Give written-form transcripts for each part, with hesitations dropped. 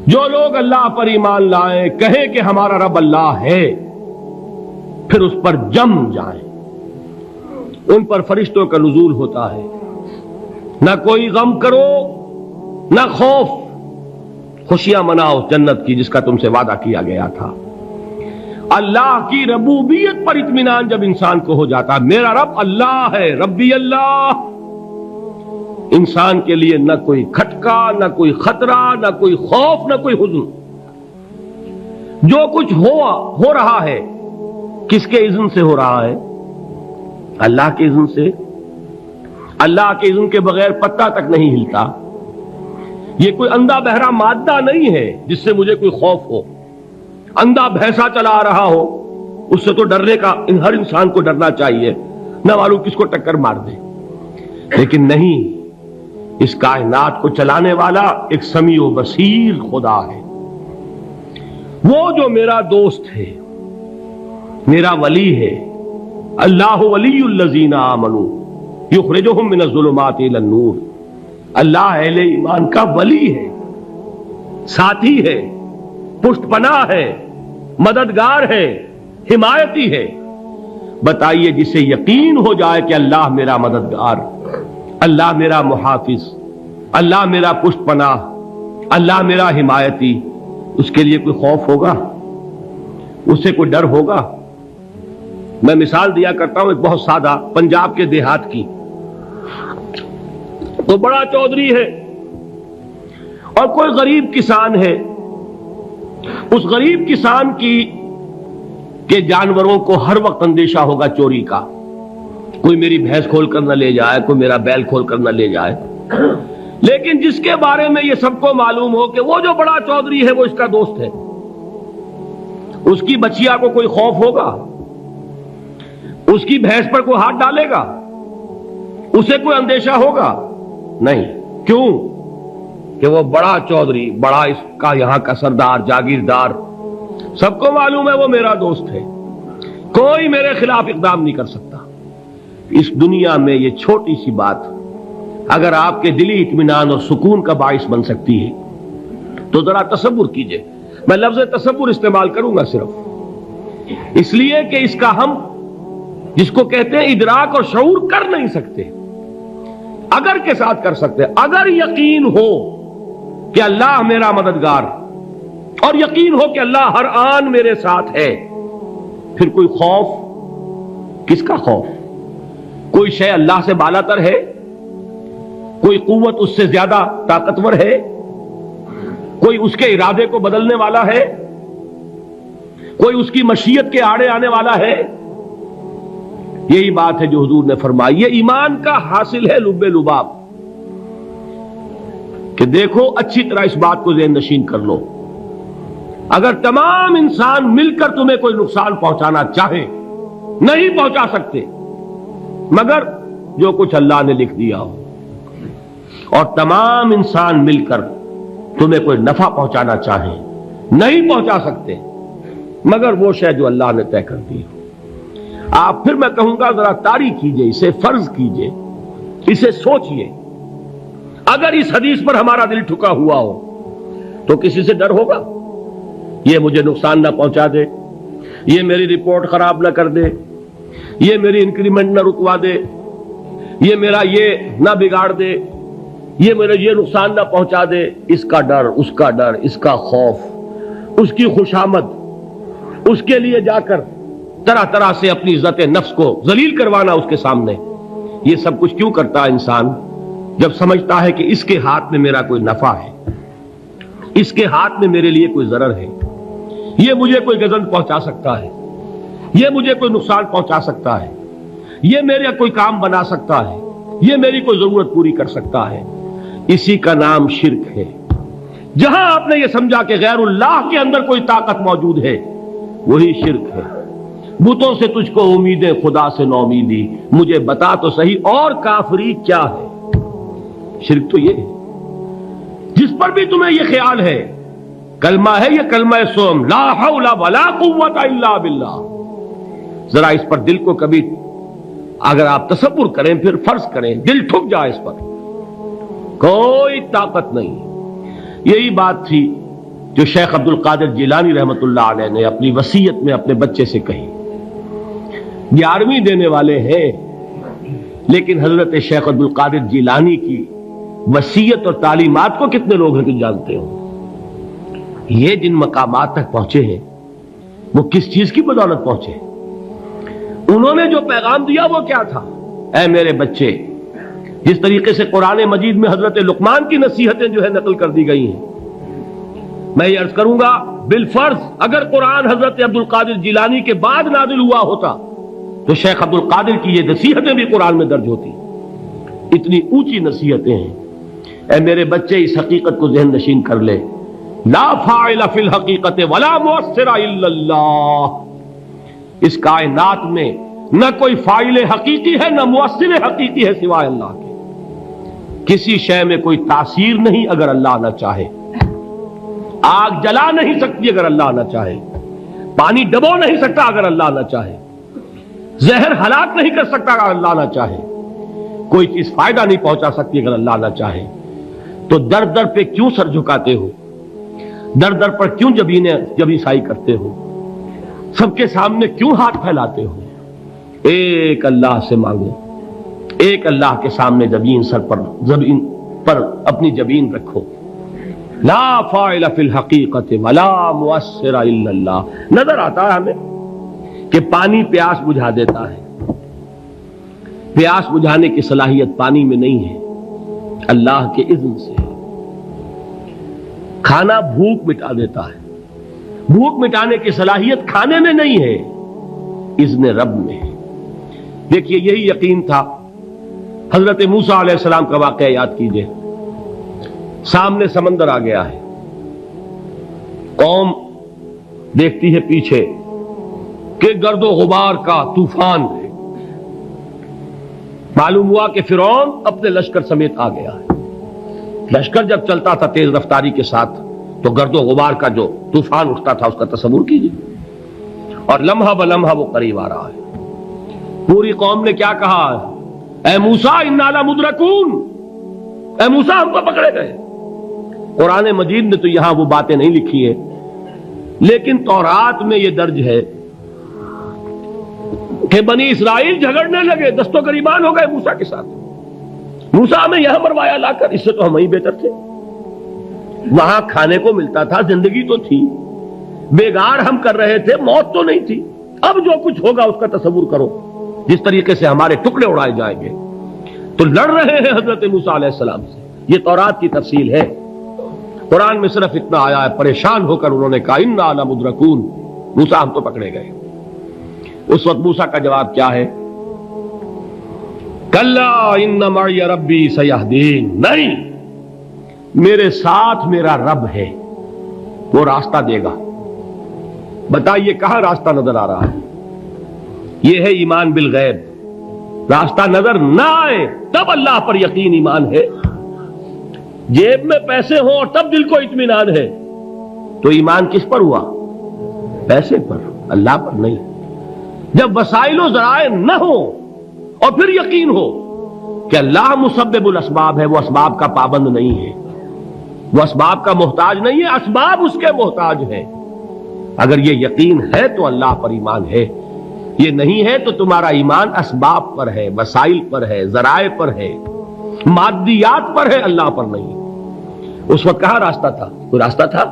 جو لوگ اللہ پر ایمان لائیں، کہیں کہ ہمارا رب اللہ ہے، پھر اس پر جم جائیں، ان پر فرشتوں کا نزول ہوتا ہے، نہ کوئی غم کرو نہ خوف، خوشیاں مناؤ جنت کی جس کا تم سے وعدہ کیا گیا تھا۔ اللہ کی ربوبیت پر اطمینان جب انسان کو ہو جاتا، میرا رب اللہ ہے، ربی اللہ، انسان کے لیے نہ کوئی کھٹکا، نہ کوئی خطرہ، نہ کوئی خوف، نہ کوئی حزن۔ جو کچھ ہو رہا ہے کس کے اذن سے ہو رہا ہے؟ اللہ کے اذن سے۔ اللہ کے اذن کے بغیر پتہ تک نہیں ہلتا۔ یہ کوئی اندھا بہرا مادہ نہیں ہے جس سے مجھے کوئی خوف ہو۔ اندھا بھینسا چلا آ رہا ہو اس سے تو ڈرنے کا ہر انسان کو ڈرنا چاہیے، نہ معلوم کس کو ٹکر مار دے، لیکن نہیں، اس کائنات کو چلانے والا ایک سمیع و بصیر خدا ہے۔ وہ جو میرا دوست ہے، میرا ولی ہے، اللہ ولی الذین آمنوا یخرجہم من الظلمات الی النور، اللہ اہل ایمان کا ولی ہے، ساتھی ہے، پشت پناہ ہے، مددگار ہے، حمایتی ہے۔ بتائیے جسے یقین ہو جائے کہ اللہ میرا مددگار، اللہ میرا محافظ، اللہ میرا پشت پناہ، اللہ میرا حمایتی، اس کے لیے کوئی خوف ہوگا؟ اس سے کوئی ڈر ہوگا؟ میں مثال دیا کرتا ہوں ایک بہت سادہ، پنجاب کے دیہات کی۔ تو بڑا چودھری ہے اور کوئی غریب کسان ہے۔ اس غریب کسان کے جانوروں کو ہر وقت اندیشہ ہوگا چوری کا، کوئی میری بھینس کھول کر نہ لے جائے، کوئی میرا بیل کھول کر نہ لے جائے۔ لیکن جس کے بارے میں یہ سب کو معلوم ہو کہ وہ جو بڑا چودھری ہے وہ اس کا دوست ہے، اس کی بچیا کو کوئی خوف ہوگا؟ اس کی بھینس پر کوئی ہاتھ ڈالے گا؟ اسے کوئی اندیشہ ہوگا؟ نہیں۔ کیوں؟ کہ وہ بڑا چودھری، بڑا اس کا یہاں کا سردار، جاگیردار، سب کو معلوم ہے وہ میرا دوست ہے، کوئی میرے خلاف اقدام نہیں کر سکتا۔ اس دنیا میں یہ چھوٹی سی بات اگر آپ کے دلی اطمینان اور سکون کا باعث بن سکتی ہے تو ذرا تصور کیجئے۔ میں لفظ تصور استعمال کروں گا صرف اس لیے کہ اس کا ہم جس کو کہتے ہیں ادراک اور شعور کر نہیں سکتے، اگر کے ساتھ کر سکتے۔ اگر یقین ہو کہ اللہ میرا مددگار اور یقین ہو کہ اللہ ہر آن میرے ساتھ ہے، پھر کوئی خوف، کس کا خوف؟ کوئی شے اللہ سے بالا تر ہے؟ کوئی قوت اس سے زیادہ طاقتور ہے؟ کوئی اس کے ارادے کو بدلنے والا ہے؟ کوئی اس کی مشیت کے آڑے آنے والا ہے؟ یہی بات ہے جو حضور نے فرمائی، یہ ایمان کا حاصل ہے لب لباب، کہ دیکھو اچھی طرح اس بات کو ذہن نشین کر لو، اگر تمام انسان مل کر تمہیں کوئی نقصان پہنچانا چاہے نہیں پہنچا سکتے، مگر جو کچھ اللہ نے لکھ دیا ہو، اور تمام انسان مل کر تمہیں کوئی نفع پہنچانا چاہیں نہیں پہنچا سکتے، مگر وہ شے جو اللہ نے طے کر دی ہو۔ آپ پھر میں کہوں گا ذرا طاری کیجئے، اسے فرض کیجئے، اسے سوچئے، اگر اس حدیث پر ہمارا دل ٹھکا ہوا ہو تو کسی سے ڈر ہوگا؟ یہ مجھے نقصان نہ پہنچا دے، یہ میری رپورٹ خراب نہ کر دے، یہ میری انکریمنٹ نہ رکوا دے، یہ میرا یہ نہ بگاڑ دے، یہ میرا یہ نقصان نہ پہنچا دے۔ اس کا ڈر، اس کا ڈر، اس کا خوف، اس کی خوشامد، اس کے لیے جا کر طرح طرح سے اپنی عزت نفس کو ذلیل کروانا اس کے سامنے، یہ سب کچھ کیوں کرتا ہے انسان؟ جب سمجھتا ہے کہ اس کے ہاتھ میں میرا کوئی نفع ہے، اس کے ہاتھ میں میرے لیے کوئی ضرر ہے، یہ مجھے کوئی گزن پہنچا سکتا ہے، یہ مجھے کوئی نقصان پہنچا سکتا ہے، یہ میرا کوئی کام بنا سکتا ہے، یہ میری کوئی ضرورت پوری کر سکتا ہے، اسی کا نام شرک ہے۔ جہاں آپ نے یہ سمجھا کہ غیر اللہ کے اندر کوئی طاقت موجود ہے، وہی شرک ہے۔ بتوں سے تجھ کو امیدیں، خدا سے نومیدی، مجھے بتا تو صحیح اور کافری کیا ہے؟ شرک تو یہ ہے۔ جس پر بھی تمہیں یہ خیال ہے، کلمہ ہے یہ کلمہ سوم، لا حول ولا قوت الا باللہ، ذرا اس پر دل کو کبھی اگر آپ تصور کریں، پھر فرض کریں، دل ٹھک جائے اس پر، کوئی طاقت نہیں۔ یہی بات تھی جو شیخ عبد القادر جیلانی رحمۃ اللہ علیہ نے اپنی وصیت میں اپنے بچے سے کہی. 11ویں دینے والے ہیں، لیکن حضرت شیخ عبد القادر جیلانی کی وصیت اور تعلیمات کو کتنے لوگ ہیں کہ جانتے ہو؟ یہ جن مقامات تک پہنچے ہیں وہ کس چیز کی بدولت پہنچے؟ انہوں نے جو پیغام دیا وہ کیا تھا؟ اے میرے بچے، جس طریقے سے قرآن مجید میں حضرت لقمان کی نصیحتیں جو ہے نقل کر دی گئی ہیں، میں یہ عرض کروں گا بالفرض اگر قرآن حضرت عبد القادر جیلانی کے بعد نازل ہوا ہوتا تو شیخ عبد القادر کی یہ نصیحتیں بھی قرآن میں درج ہوتی. اتنی اونچی نصیحتیں ہیں. اے میرے بچے، اس حقیقت کو ذہن نشین کر لے، لا فاعل فی الحقیقت ولا مؤثر الا اللہ. اس کائنات میں نہ کوئی فاعل حقیقی ہے نہ مؤثر حقیقی ہے سوائے اللہ کے. کسی شے میں کوئی تاثیر نہیں اگر اللہ نہ چاہے. آگ جلا نہیں سکتی اگر اللہ نہ چاہے. پانی ڈبو نہیں سکتا اگر اللہ نہ چاہے. زہر ہلاک نہیں کر سکتا اگر اللہ نہ چاہے. کوئی چیز فائدہ نہیں پہنچا سکتی اگر اللہ نہ چاہے. تو در در پہ کیوں سر جھکاتے ہو؟ در در پر کیوں جبیں سائی کرتے ہو؟ سب کے سامنے کیوں ہاتھ پھیلاتے ہو؟ ایک اللہ سے مانگو، ایک اللہ کے سامنے زبین پر اپنی جبین رکھو. لا فاعل فی الحقیقت ولا مؤثر الا اللہ. نظر آتا ہے ہمیں کہ پانی پیاس بجھا دیتا ہے. پیاس بجھانے کی صلاحیت پانی میں نہیں ہے، اللہ کے اذن سے. کھانا بھوک مٹا دیتا ہے، بھوک مٹانے کی صلاحیت کھانے میں نہیں ہے، اذن رب میں ہے. دیکھیے یہی یقین تھا. حضرت موسیٰ علیہ السلام کا واقعہ یاد کیجئے. سامنے سمندر آ گیا ہے، قوم دیکھتی ہے پیچھے کہ گرد و غبار کا طوفان ہے. معلوم ہوا کہ فرعون اپنے لشکر سمیت آ گیا ہے. لشکر جب چلتا تھا تیز رفتاری کے ساتھ تو گرد و غبار کا جو طوفان اٹھتا تھا اس کا تصور کیجیے. اور لمحہ بلمحہ وہ قریب آ رہا ہے. پوری قوم نے کیا کہا؟ اے موسیٰ انا لمدرکون، اے موسیٰ ہم کو پکڑے گئے. قرآن مجید نے تو یہاں وہ باتیں نہیں لکھی ہیں، لیکن تورات میں یہ درج ہے کہ بنی اسرائیل جھگڑنے لگے، دست و گریبان ہو گئے موسیٰ کے ساتھ. موسیٰ ہمیں یہاں مروایا لا کر، اس سے تو ہم ہی بہتر تھے. وہاں کھانے کو ملتا تھا، زندگی تو تھی، بیگار ہم کر رہے تھے، موت تو نہیں تھی. اب جو کچھ ہوگا اس کا تصور کرو، جس طریقے سے ہمارے ٹکڑے اڑائے جائیں گے. تو لڑ رہے ہیں حضرت موسیٰ علیہ السلام سے. یہ تورات کی تفصیل ہے. قرآن میں صرف اتنا آیا ہے، پریشان ہو کر انہوں نے کہا انا لمدرکون، موسیٰ ہم تو پکڑے گئے. اس وقت موسیٰ کا جواب کیا ہے؟ کلا ان معی ربی سیہدین. نہیں، میرے ساتھ میرا رب ہے، وہ راستہ دے گا. بتائیے کہاں راستہ نظر آ رہا ہے؟ یہ ہے ایمان بالغیب. راستہ نظر نہ آئے تب اللہ پر یقین ایمان ہے. جیب میں پیسے ہوں اور تب دل کو اطمینان ہے تو ایمان کس پر ہوا؟ پیسے پر، اللہ پر نہیں. جب وسائل و ذرائع نہ ہو اور پھر یقین ہو کہ اللہ مسبب الاسباب ہے، وہ اسباب کا پابند نہیں ہے، وہ اسباب کا محتاج نہیں ہے، اسباب اس کے محتاج ہے. اگر یہ یقین ہے تو اللہ پر ایمان ہے. یہ نہیں ہے تو تمہارا ایمان اسباب پر ہے، وسائل پر ہے، ذرائع پر ہے، مادیات پر ہے، اللہ پر نہیں. اس وقت کہاں راستہ تھا؟ کوئی راستہ تھا؟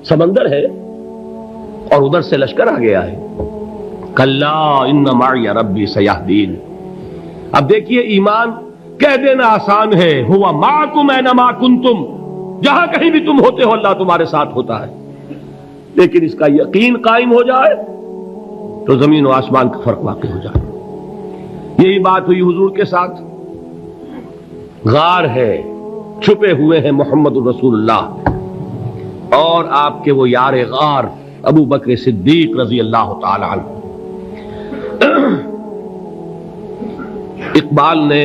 سمندر ہے اور ادھر سے لشکر آ گیا ہے. کلا ان معی ربی سیہدین. اب دیکھیے ایمان کہہ دینا آسان ہے، ہوا معکم اینما کنتم، جہاں کہیں بھی تم ہوتے ہو اللہ تمہارے ساتھ ہوتا ہے. لیکن اس کا یقین قائم ہو جائے تو زمین و آسمان کا فرق واقع ہو جائے. یہی بات ہوئی حضور کے ساتھ. غار ہے، چھپے ہوئے ہیں محمد الرسول اللہ اور آپ کے وہ یار غار ابو بکر صدیق رضی اللہ تعالی عنہ. اقبال نے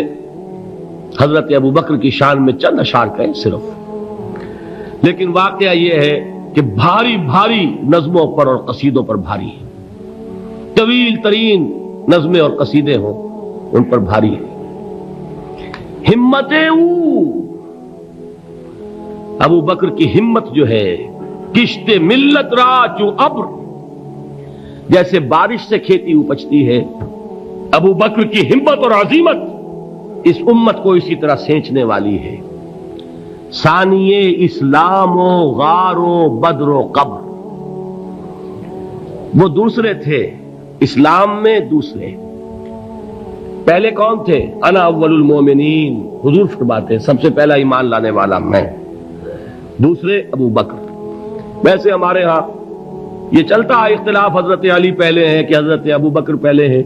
حضرت ابو بکر کی شان میں چند اشعار کہے صرف، لیکن واقعہ یہ ہے کہ بھاری بھاری نظموں پر اور قصیدوں پر بھاری ہے. طویل ترین نظمیں اور قصیدے ہوں ان پر بھاری ہے. ہمت ابو بکر کی ہمت جو ہے کشت ملت را چو ابر، جیسے بارش سے کھیتی اپجتی ہے، ابو بکر کی ہمت اور عزیمت اس امت کو اسی طرح سینچنے والی ہے۔ ثانیے اسلام و غار و بدر و قبر، وہ دوسرے تھے اسلام میں، دوسرے پہلے کون تھے؟ انا اول المومنین، حضور فرماتے ہیں سب سے پہلا ایمان لانے والا میں، دوسرے ابو بکر۔ ویسے ہمارے ہاں یہ چلتا ہے اختلاف، حضرت علی پہلے ہیں کہ حضرت ابو بکر پہلے ہیں،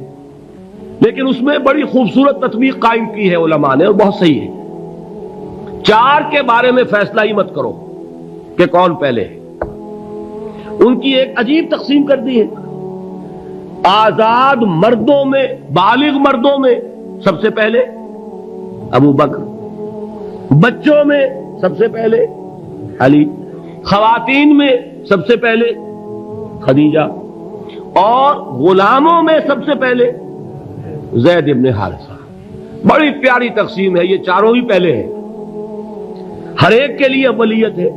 لیکن اس میں بڑی خوبصورت تطبیق قائم کی ہے علماء نے، اور بہت صحیح ہے۔ چار کے بارے میں فیصلہ ہی مت کرو کہ کون پہلے ہے، ان کی ایک عجیب تقسیم کر دی ہے۔ آزاد مردوں میں، بالغ مردوں میں سب سے پہلے ابو بکر، بچوں میں سب سے پہلے علی، خواتین میں سب سے پہلے خدیجہ، اور غلاموں میں سب سے پہلے زید ابن حارثہ۔ بڑی پیاری تقسیم ہے، یہ چاروں ہی پہلے ہیں، ہر ایک کے لیے اولیت ہے۔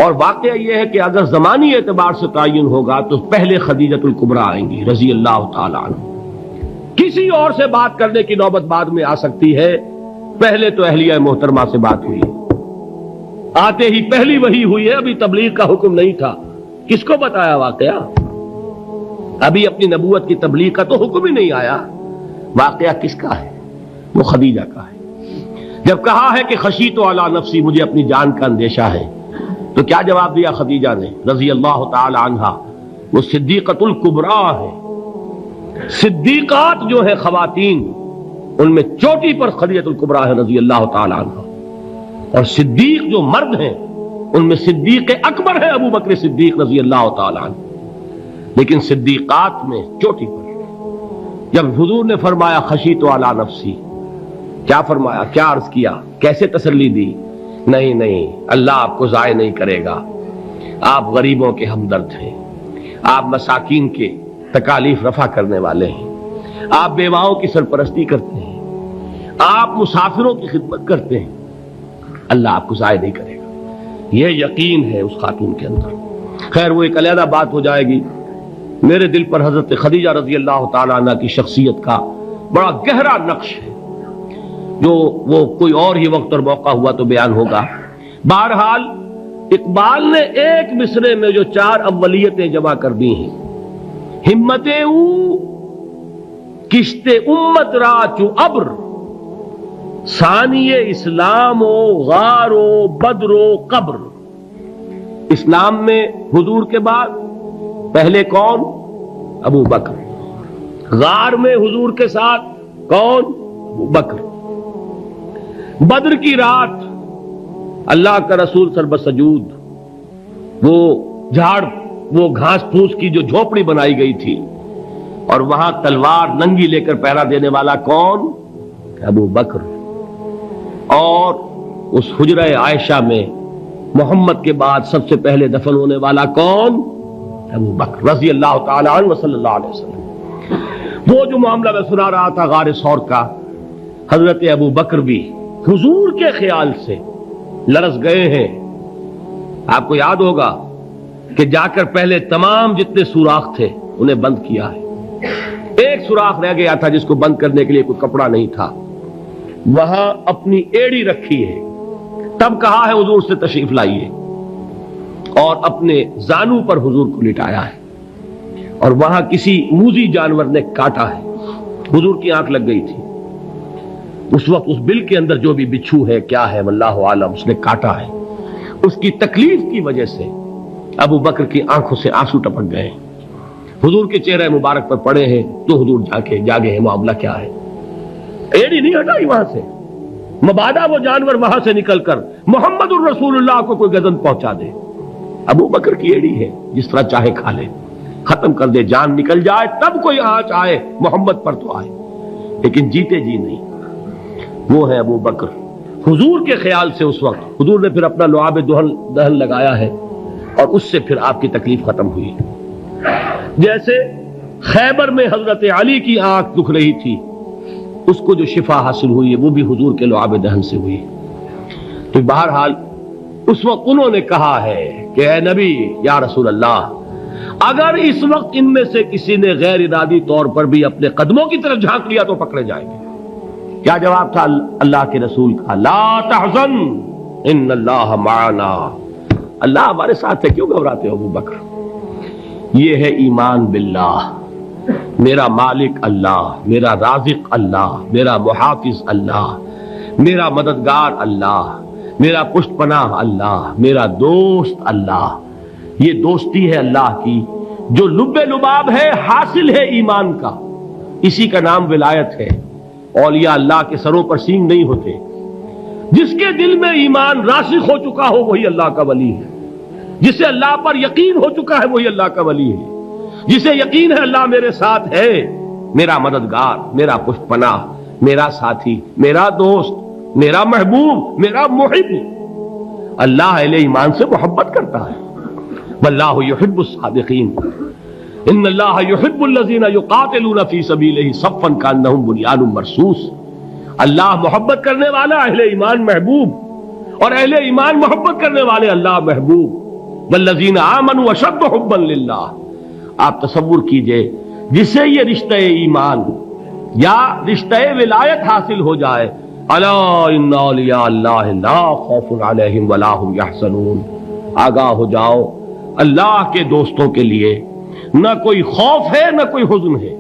اور واقعہ یہ ہے کہ اگر زمانی اعتبار سے تعین ہوگا تو پہلے خدیجۃ الکبریٰ آئیں گی رضی اللہ تعالی عنہ، کسی اور سے بات کرنے کی نوبت بعد میں آ سکتی ہے، پہلے تو اہلیہ محترمہ سے بات ہوئی، آتے ہی پہلی وحی ہوئی ہے، ابھی تبلیغ کا حکم نہیں تھا۔ کس کو بتایا واقعہ؟ ابھی اپنی نبوت کی تبلیغ کا تو حکم ہی نہیں آیا، واقعہ کس کا ہے؟ وہ خدیجہ کا ہے۔ جب کہا ہے کہ خشیت علی نفسی، مجھے اپنی جان کا اندیشہ ہے، تو کیا جواب دیا خدیجہ نے رضی اللہ تعالی عنہا؟ وہ صدیقۃ الکبریٰ ہے، صدیقات جو ہے خواتین، ان میں چوٹی پر خدیجۃ الکبریٰ ہے رضی اللہ تعالی عنہا، اور صدیق جو مرد ہیں ان میں صدیق اکبر ہے ابو بکر صدیق رضی اللہ تعالی عنہ، لیکن صدیقات میں چوٹی پر۔ جب حضور نے فرمایا خشیت علی نفسی، کیا فرمایا، کیا عرض کیا، کیسے تسلی دی؟ نہیں نہیں، اللہ آپ کو ضائع نہیں کرے گا، آپ غریبوں کے ہمدرد ہیں، آپ مساکین کے تکالیف رفع کرنے والے ہیں، آپ بیواؤں کی سرپرستی کرتے ہیں، آپ مسافروں کی خدمت کرتے ہیں، اللہ آپ کو ضائع نہیں کرے گا۔ یہ یقین ہے اس خاتون کے اندر۔ خیر وہ ایک علیحدہ بات ہو جائے گی۔ میرے دل پر حضرت خدیجہ رضی اللہ تعالی عنہ کی شخصیت کا بڑا گہرا نقش ہے، جو وہ کوئی اور ہی وقت اور موقع ہوا تو بیان ہوگا۔ بہرحال اقبال نے ایک مصرے میں جو چار اولیتیں جمع کر دی ہیں، ہمت او کشت امت را چو ابر، ثانی اسلام و غار و بدر و قبر۔ اسلام میں حضور کے بعد پہلے کون؟ ابو بکر۔ غار میں حضور کے ساتھ کون؟ ابو بکر۔ بدر کی رات اللہ کا رسول سر بسجود، وہ جھاڑ، وہ گھاس پھوس کی جو جھوپڑی بنائی گئی تھی، اور وہاں تلوار ننگی لے کر پہرا دینے والا کون؟ ابو بکر۔ اور اس حجرہ عائشہ میں محمد کے بعد سب سے پہلے دفن ہونے والا کون؟ ابو بکر رضی اللہ تعالی عنہ صلی اللہ علیہ وسلم۔ وہ جو معاملہ میں سنا رہا تھا غار ثور کا، حضرت ابو بکر بھی حضور کے خیال سے لرز گئے ہیں۔ آپ کو یاد ہوگا کہ جا کر پہلے تمام جتنے سوراخ تھے انہیں بند کیا ہے، ایک سوراخ رہ گیا تھا جس کو بند کرنے کے لیے کوئی کپڑا نہیں تھا، وہاں اپنی ایڑی رکھی ہے، تب کہا ہے حضور سے تشریف لائیے، اور اپنے زانو پر حضور کو لٹایا ہے، اور وہاں کسی موذی جانور نے کاٹا ہے، حضور کی آنکھ لگ گئی تھی اس وقت، اس بل کے اندر جو بھی بچھو ہے کیا ہے واللہ عالم، اس نے کاٹا ہے، اس کی تکلیف کی وجہ سے ابو بکر کی آنکھوں سے آنسو ٹپک گئے، حضور کے چہرے مبارک پر پڑے ہیں، تو حضور جاگے ہیں، معاملہ کیا ہے؟ ایڑی نہیں ہٹائی وہاں سے، مبادا وہ جانور وہاں سے نکل کر محمد الرسول اللہ کو کوئی گزن پہنچا دے، ابو بکر کی ایڑی ہے، جس طرح چاہے کھا لے، ختم کر دے، جان نکل جائے تب کوئی آنچ آئے، محمد پر تو آئے، لیکن جیتے جی نہیں۔ وہ ہے ابو بکر حضور کے خیال سے۔ اس وقت حضور نے پھر اپنا لعاب دہن لگایا ہے، اور اس سے پھر آپ کی تکلیف ختم ہوئی۔ جیسے خیبر میں حضرت علی کی آنکھ دکھ رہی تھی، اس کو جو شفا حاصل ہوئی ہے وہ بھی حضور کے لعاب دہن سے ہوئی۔ تو بہرحال اس وقت انہوں نے کہا ہے کہ اے نبی یا رسول اللہ، اگر اس وقت ان میں سے کسی نے غیر ارادی طور پر بھی اپنے قدموں کی طرف جھانک لیا تو پکڑے جائیں گے۔ کیا جواب تھا اللہ کے رسول کا؟ لا تحزن ان اللہ معنا، اللہ ہمارے ساتھ ہے، کیوں گھبراتے ہو ابو بکر؟ یہ ہے ایمان باللہ، میرا مالک اللہ، میرا رازق اللہ، میرا محافظ اللہ، میرا مددگار اللہ، میرا پشت پناہ اللہ، میرا دوست اللہ۔ یہ دوستی ہے اللہ کی جو لب لباب ہے، حاصل ہے ایمان کا، اسی کا نام ولایت ہے۔ اولیاء اللہ کے سروں پر سینگ نہیں ہوتے، جس کے دل میں ایمان راسخ ہو چکا ہو وہی اللہ کا ولی ہے، جسے اللہ پر یقین ہو چکا ہے وہی اللہ کا ولی ہے، جسے یقین ہے اللہ میرے ساتھ ہے، میرا مددگار، میرا پشت پناہ، میرا ساتھی، میرا دوست، میرا محبوب، میرا محب۔ اللہ اہل ایمان سے محبت کرتا ہے۔ واللہ یحب الصادقین، ان اللہ یحب الذین یقاتلون فی سبیلہ صفا کانہم بنیان مرصوص۔ اللہ محبت کرنے والا، اہل ایمان محبوب، اور اہل ایمان محبت کرنے والے اللہ محبوب۔ والذین آمنوا اشد حبا للہ۔ آپ تصور کیجئے جسے یہ رشتہ ایمان یا رشتہ ولایت حاصل ہو جائے، الا ان اولیاء اللہ لا خوف علیہم ولا هم یحزنون، آگاہ ہو جاؤ، اللہ کے دوستوں کے لیے نہ کوئی خوف ہے نہ کوئی حزن ہے۔